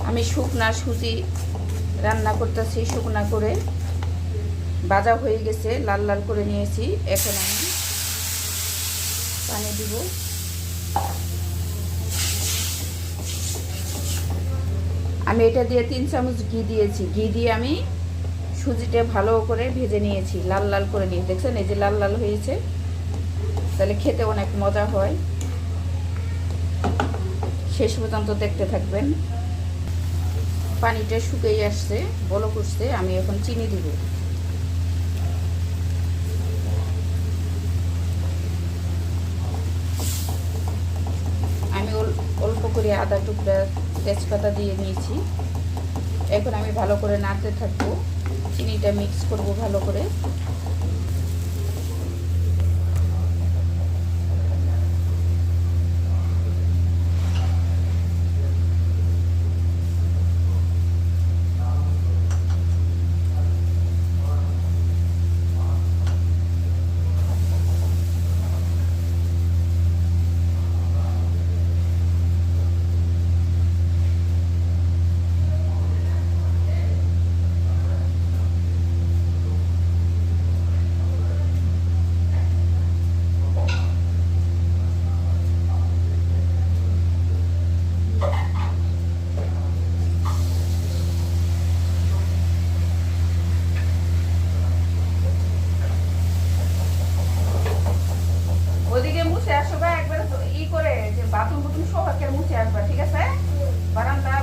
আমি শুকনা সুজি রান্না করতেছি। শুকনা করে ভাজা হয়ে গেছে, লাল লাল করে নিয়েছি। এখন আমি পানি দিব। আমি এটা দিয়ে 3 চামচ ঘি দিয়েছি। ঘি দিয়ে আমি সুজিটা ভালো করে ভেজে নিয়েছি, লাল লাল করে নিয়ে। দেখছেন এই যে লাল লাল হয়েছে, তাহলে খেতে অনেক মজা হয়। শেষ পর্যন্ত দেখতে থাকবেন। পানিটা শুকিয়ে আসছে, বলক উঠছে। আমি এখন চিনি দিব। আমি অল্প করে আদা টুকরা তেজপাতা দিয়ে নিয়েছি। এখন আমি ভালো করে নাড়তে থাকবো, চিনিটা মিক্স করব ভালো করে। ওদিকে মুছে আসবা একবার, ই করে যে বাথরুম বুথরুম সব একের মুছে আসবা, ঠিক আছে? বারান্দা